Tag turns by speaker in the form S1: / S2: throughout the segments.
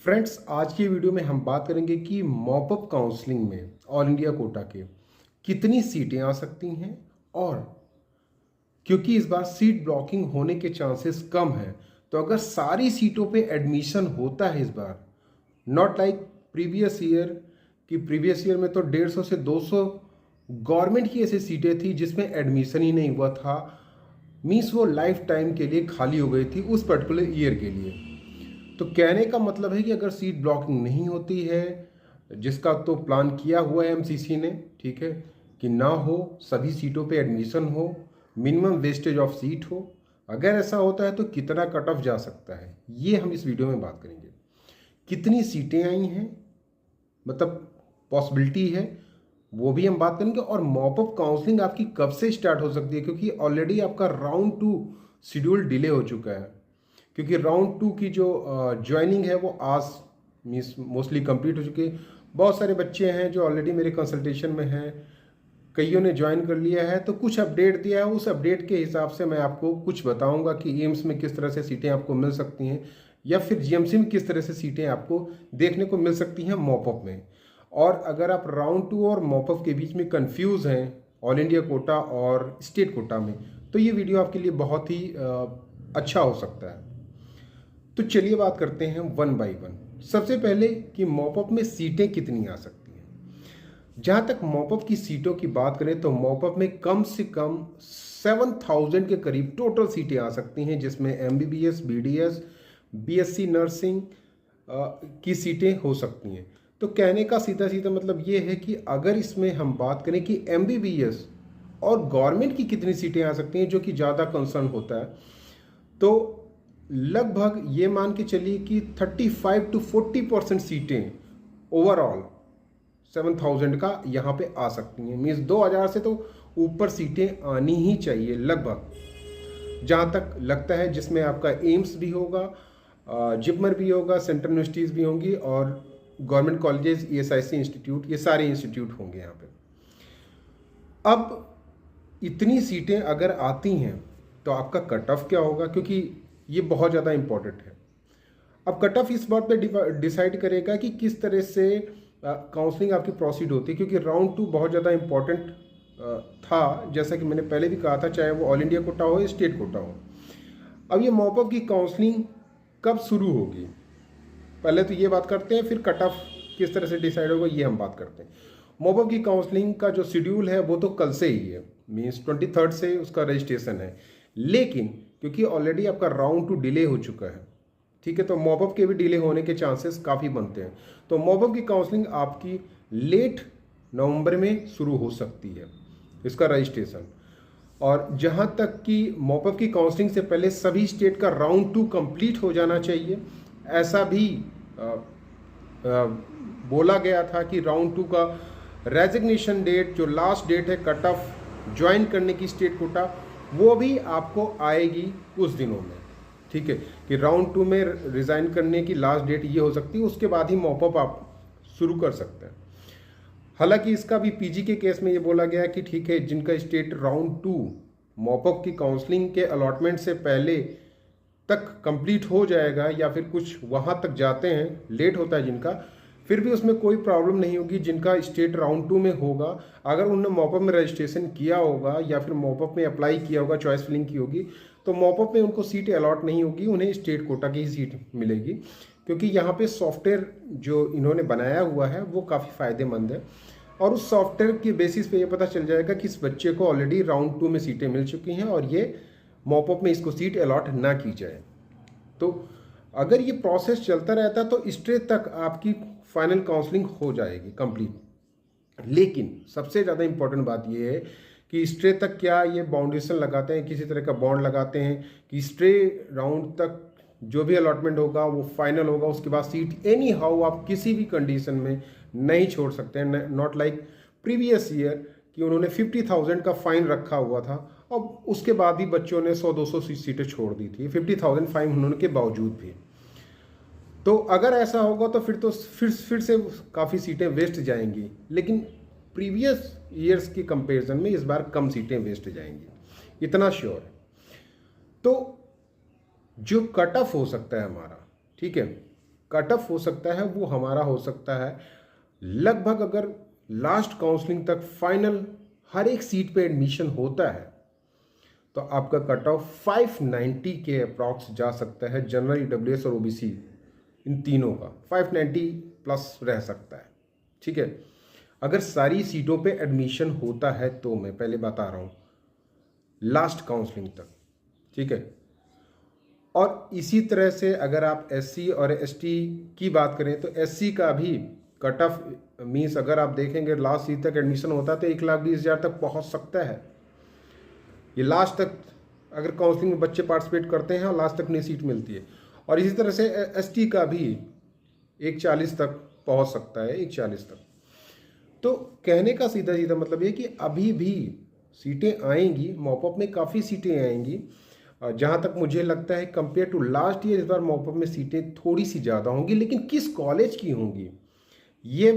S1: Friends, आज की video में हम बात करेंगे कि मॉपअप काउंसलिंग में ऑल इंडिया कोटा के कितनी सीटें आ सकती हैं। और क्योंकि इस बार सीट ब्लॉकिंग होने के चांसेस कम हैं, तो अगर सारी सीटों पे एडमिशन होता है इस बार, नॉट लाइक प्रीवियस ईयर, कि प्रीवियस ईयर में तो 150 से 200 गवर्नमेंट की ऐसी सीटें थी जिसमें एडमिशन ही नहीं हुआ था। मीन्स वो लाइफ टाइम के लिए खाली हो गई थी उस पर्टिकुलर ईयर के लिए। तो कहने का मतलब है कि अगर सीट ब्लॉकिंग नहीं होती है, जिसका तो प्लान किया हुआ है एमसीसी ने, ठीक है, कि ना हो, सभी सीटों पे एडमिशन हो, मिनिमम वेस्टेज ऑफ सीट हो, अगर ऐसा होता है तो कितना कट ऑफ जा सकता है, ये हम इस वीडियो में बात करेंगे। कितनी सीटें आई हैं, मतलब पॉसिबिलिटी है, वो भी हम बात करेंगे। और मॉपअप काउंसलिंग आपकी कब से स्टार्ट हो सकती है, क्योंकि ऑलरेडी आपका राउंड 2 शेड्यूल डिले हो चुका है। क्योंकि राउंड 2 की जो ज्वाइनिंग है वो आज मीन्स मोस्टली कंप्लीट हो चुकी है। बहुत सारे बच्चे हैं जो ऑलरेडी मेरे कंसल्टेशन में हैं, कईयों ने ज्वाइन कर लिया है, तो कुछ अपडेट दिया है। उस अपडेट के हिसाब से मैं आपको कुछ बताऊंगा कि एम्स में किस तरह से सीटें आपको मिल सकती हैं, या फिर जीएमसी में किस तरह से सीटें आपको देखने को मिल सकती हैं मॉपअप में। और अगर आप राउंड 2 और मॉपअप के बीच में कंफ्यूज हैं ऑल इंडिया कोटा और स्टेट कोटा में, तो ये वीडियो आपके लिए बहुत ही अच्छा हो सकता है। तो चलिए बात करते हैं वन बाय वन। सबसे पहले कि मॉपअप में सीटें कितनी आ सकती हैं। जहाँ तक मॉपअप की सीटों की बात करें तो मॉपअप में कम से कम 7,000 के करीब टोटल सीटें आ सकती हैं, जिसमें एमबीबीएस, बीडीएस, बीएससी नर्सिंग की सीटें हो सकती हैं। तो कहने का सीधा सीधा मतलब ये है कि अगर इसमें हम बात करें कि एमबीबीएस और गवर्नमेंट की कितनी सीटें आ सकती हैं, जो कि ज़्यादा कंसर्न होता है, तो लगभग ये मान के चलिए कि 35 to 40% सीटें ओवरऑल 7,000 का यहाँ पे आ सकती हैं। मीन्स 2,000 से तो ऊपर सीटें आनी ही चाहिए लगभग, जहाँ तक लगता है, जिसमें आपका एम्स भी होगा, जिपमर भी होगा, सेंट्रल यूनिवर्सिटीज़ भी होंगी, और गवर्नमेंट कॉलेजेस, ईएसआईसी इंस्टीट्यूट, ये सारे इंस्टीट्यूट होंगे यहाँ पे। अब इतनी सीटें अगर आती हैं तो आपका कट ऑफ क्या होगा, क्योंकि ये बहुत ज़्यादा इंपॉर्टेंट है। अब कट ऑफ इस बात पे डिसाइड करेगा कि किस तरह से काउंसलिंग आपकी प्रोसीड होती है, क्योंकि राउंड 2 बहुत ज़्यादा इंपॉर्टेंट था, जैसा कि मैंने पहले भी कहा था, चाहे वो ऑल इंडिया कोटा हो या स्टेट कोटा हो। अब ये मॉपअप की काउंसलिंग कब शुरू होगी, पहले तो ये बात करते हैं, फिर कट ऑफ किस तरह से डिसाइड होगा ये हम बात करते हैं। मॉपअप की काउंसलिंग का जो शेड्यूल है वो तो कल से ही है, मीन्स 23 से उसका रजिस्ट्रेशन है। लेकिन क्योंकि ऑलरेडी आपका राउंड 2 डिले हो चुका है, ठीक है, तो मॉपअप के भी डिले होने के चांसेस काफ़ी बनते हैं। तो मॉपअप की काउंसलिंग आपकी लेट नवंबर में शुरू हो सकती है, इसका रजिस्ट्रेशन। और जहां तक कि मॉपअप की काउंसलिंग से पहले सभी स्टेट का राउंड 2 कंप्लीट हो जाना चाहिए, ऐसा भी बोला गया था कि राउंड 2 का रेजिग्नेशन डेट, जो लास्ट डेट है कट ऑफ ज्वाइन करने की स्टेट कोटा, वो भी आपको आएगी कुछ दिनों में, ठीक है, कि राउंड 2 में रिज़ाइन करने की लास्ट डेट ये हो सकती है, उसके बाद ही मॉपअप आप शुरू कर सकते हैं। हालांकि इसका भी पीजी के केस में ये बोला गया कि ठीक है, जिनका स्टेट राउंड 2 मॉपअप की काउंसलिंग के अलॉटमेंट से पहले तक कंप्लीट हो जाएगा, या फिर कुछ वहाँ तक जाते हैं, लेट होता है जिनका, फिर भी उसमें कोई प्रॉब्लम नहीं होगी। जिनका स्टेट राउंड 2 में होगा, अगर उन्होंने मॉपअप में रजिस्ट्रेशन किया होगा या फिर मॉपअप में अप्लाई किया होगा, चॉइस फिलिंग की होगी, तो मॉपअप में उनको सीट अलॉट नहीं होगी, उन्हें स्टेट कोटा की ही सीट मिलेगी। क्योंकि यहाँ पे सॉफ्टवेयर जो इन्होंने बनाया हुआ है वो काफ़ी फ़ायदेमंद है, और उस सॉफ्टवेयर के बेसिस पे ये पता चल जाएगा कि इस बच्चे को ऑलरेडी राउंड 2 में सीटें मिल चुकी हैं और ये मॉपअप में इसको सीट अलॉट ना की जाए। तो अगर ये प्रोसेस चलता रहता तो स्टेट तक आपकी फाइनल काउंसलिंग हो जाएगी कंप्लीट। लेकिन सबसे ज़्यादा इंपॉर्टेंट बात ये है कि स्टे तक क्या ये बाउंडेशन लगाते हैं, किसी तरह का बॉन्ड लगाते हैं कि स्टे राउंड तक जो भी अलॉटमेंट होगा वो फाइनल होगा, उसके बाद सीट एनी हाउ आप किसी भी कंडीशन में नहीं छोड़ सकते हैं। नॉट लाइक प्रीवियस ईयर कि उन्होंने 50,000 का फाइन रखा हुआ था, और उसके बाद भी बच्चों ने 100-200 सीटें छोड़ दी थी, 50,000 फाइन होने के बावजूद भी। तो अगर ऐसा होगा तो फिर से काफ़ी सीटें वेस्ट जाएंगी, लेकिन प्रीवियस ईयर्स की कंपैरिजन में इस बार कम सीटें वेस्ट जाएंगी, इतना श्योर है। तो जो कट ऑफ हो सकता है हमारा, ठीक है, कट ऑफ हो सकता है वो हमारा हो सकता है लगभग, अगर लास्ट काउंसलिंग तक फाइनल हर एक सीट पे एडमिशन होता है तो आपका कट ऑफ 590 के अप्रॉक्स जा सकता है। जनरल, ईडब्ल्यूएस और ओबीसी इन तीनों का 590 प्लस रह सकता है। ठीक है, अगर सारी सीटों पे एडमिशन होता है तो मैं पहले बता रहा हूँ लास्ट काउंसलिंग तक। ठीक है, और इसी तरह से अगर आप एससी और एसटी की बात करें तो एससी का भी कट ऑफ मीन्स अगर आप देखेंगे लास्ट सीट तक एडमिशन होता है तो 1,20,000 तक पहुंच सकता है। ये लास्ट तक अगर काउंसलिंग में बच्चे पार्टिसिपेट करते हैं और लास्ट तक नई सीट मिलती है। और इसी तरह से एसटी का भी 1,40 तक पहुंच सकता है, 1,40 तक। तो कहने का सीधा सीधा मतलब ये कि अभी भी सीटें आएंगी, मॉपअप में काफ़ी सीटें आएंगी। जहाँ तक मुझे लगता है कंपेयर टू लास्ट ईयर इस बार मॉपअप में सीटें थोड़ी सी ज़्यादा होंगी, लेकिन किस कॉलेज की होंगी ये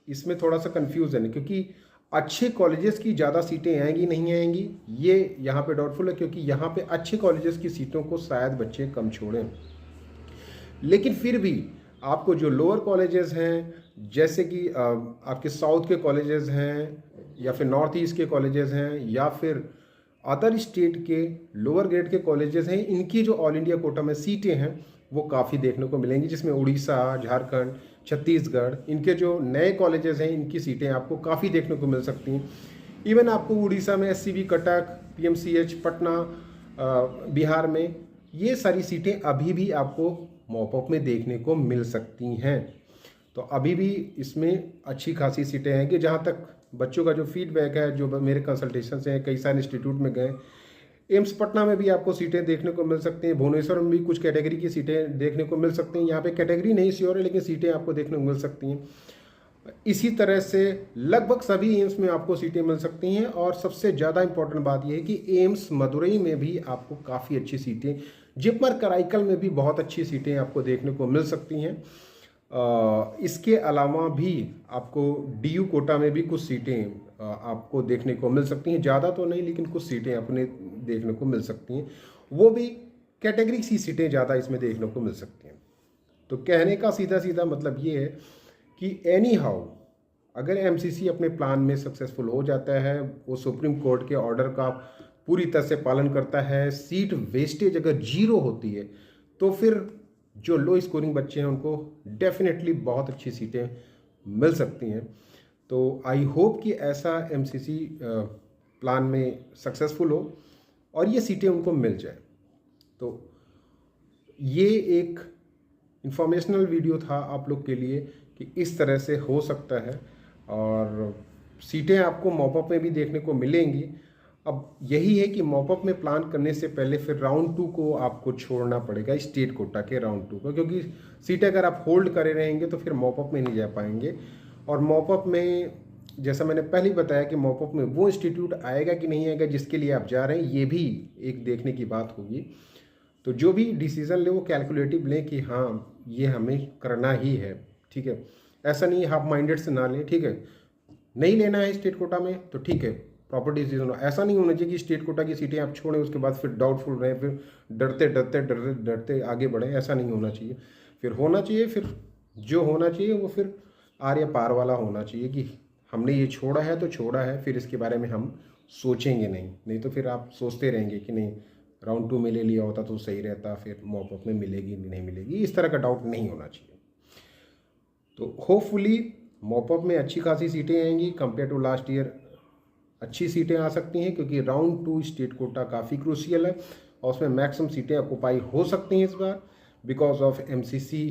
S1: इसमें थोड़ा सा कन्फ्यूज़न है, क्योंकि अच्छे कॉलेजेस की ज़्यादा सीटें आएंगी नहीं आएंगी ये यहाँ पे डाउटफुल है, क्योंकि यहाँ पे अच्छे कॉलेजेस की सीटों को शायद बच्चे कम छोड़ें। लेकिन फिर भी आपको जो लोअर कॉलेजेस हैं, जैसे कि आपके साउथ के कॉलेजेस हैं या फिर नॉर्थ ईस्ट के कॉलेजेस हैं या फिर अदर स्टेट के लोअर ग्रेड के कॉलेजेस हैं, इनकी जो ऑल इंडिया कोटा में सीटें हैं वो काफ़ी देखने को मिलेंगी, जिसमें उड़ीसा, झारखंड, छत्तीसगढ़, इनके जो नए कॉलेजेस हैं इनकी सीटें आपको काफ़ी देखने को मिल सकती हैं। इवन आपको उड़ीसा में एससीबी, कटक, पीएमसीएच, पटना, बिहार में ये सारी सीटें अभी भी आपको मॉपअप में देखने को मिल सकती हैं। तो अभी भी इसमें अच्छी खासी सीटें हैं कि जहाँ तक बच्चों का जो फीडबैक है, जो मेरे कंसल्टेशन से हैं, कई सारे इंस्टीट्यूट में गए, एम्स पटना में भी आपको सीटें देखने को मिल सकती हैं, भुवनेश्वर में भी कुछ कैटेगरी की सीटें देखने को मिल सकती हैं। यहाँ पे कैटेगरी नहीं श्योर है लेकिन सीटें आपको देखने को मिल सकती हैं। इसी तरह से लगभग सभी एम्स में आपको सीटें मिल सकती हैं। और सबसे ज़्यादा इंपॉर्टेंट बात यह है कि एम्स मदुरई में भी आपको काफ़ी अच्छी सीटें, जिपमर कराईकल में भी बहुत अच्छी सीटें आपको देखने को मिल सकती हैं। इसके अलावा भी आपको डीयू कोटा में भी कुछ सीटें आपको देखने को मिल सकती हैं, ज़्यादा तो नहीं लेकिन कुछ सीटें अपने देखने को मिल सकती हैं, वो भी कैटेगरी सी सीटें ज़्यादा इसमें देखने को मिल सकती हैं। तो कहने का सीधा सीधा मतलब ये है कि एनी हाउ अगर एमसीसी अपने प्लान में सक्सेसफुल हो जाता है, वो सुप्रीम कोर्ट के ऑर्डर का पूरी तरह से पालन करता है, सीट वेस्टेज अगर 0 होती है तो फिर जो लो स्कोरिंग बच्चे हैं उनको डेफिनेटली बहुत अच्छी सीटें मिल सकती हैं। तो आई होप कि ऐसा एमसीसी प्लान में सक्सेसफुल हो और ये सीटें उनको मिल जाए। तो ये एक इंफॉर्मेशनल वीडियो था आप लोग के लिए कि इस तरह से हो सकता है और सीटें आपको मॉपअप में भी देखने को मिलेंगी। अब यही है कि मॉपअप में प्लान करने से पहले फिर राउंड 2 को आपको छोड़ना पड़ेगा, स्टेट कोटा के राउंड 2 को, क्योंकि सीटें अगर आप होल्ड करे रहेंगे तो फिर मॉपअप में नहीं जा पाएंगे। और मॉपअप में जैसा मैंने पहले ही बताया कि मॉपअप में वो इंस्टीट्यूट आएगा कि नहीं आएगा जिसके लिए आप जा रहे हैं, ये भी एक देखने की बात होगी। तो जो भी डिसीज़न ले वो कैलकुलेटिव लें कि हाँ ये हमें करना ही है। ठीक है, ऐसा नहीं हाफ माइंडेड से ना लें। ठीक है, नहीं लेना है स्टेट कोटा में तो ठीक है, प्रॉपर डिसीजन। ऐसा नहीं होना चाहिए कि स्टेट कोटा की सीटें आप छोड़ें उसके बाद फिर डाउटफुल रहें, फिर डरते आगे बढ़ें। ऐसा नहीं होना चाहिए। फिर होना चाहिए, फिर जो होना चाहिए वो फिर आर या पार वाला होना चाहिए कि हमने ये छोड़ा है तो छोड़ा है, फिर इसके बारे में हम सोचेंगे नहीं तो फिर आप सोचते रहेंगे कि नहीं राउंड 2 में ले लिया होता तो सही रहता, फिर मॉपअप में मिलेगी नहीं मिलेगी, इस तरह का डाउट नहीं होना चाहिए। तो होपफुली मॉपअप में अच्छी खासी सीटें आएंगी, कंपेयर टू लास्ट ईयर अच्छी सीटें आ सकती हैं, क्योंकि राउंड 2 स्टेट कोटा काफ़ी क्रूशियल है और उसमें मैक्सिमम सीटें ऑक्यूपाई हो सकती हैं इस बार बिकॉज ऑफ एमसीसी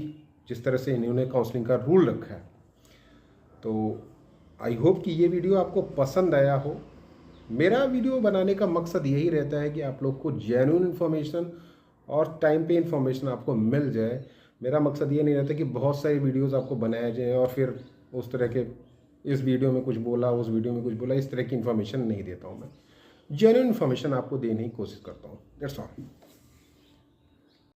S1: जिस तरह से इन्होंने काउंसलिंग का रूल रखा है। तो आई होप कि ये वीडियो आपको पसंद आया हो। मेरा वीडियो बनाने का मकसद यही रहता है कि आप लोग को जेन्युइन इन्फॉर्मेशन और टाइम पे इन्फॉर्मेशन आपको मिल जाए। मेरा मकसद ये नहीं रहता कि बहुत सारी वीडियोस आपको बनाए जाएँ और फिर उस तरह के इस वीडियो में कुछ बोला, उस वीडियो में कुछ बोला, इस तरह की इन्फॉर्मेशन नहीं देता हूँ मैं। जेन्युइन इन्फॉर्मेशन आपको देने की कोशिश करता हूँ। That's all.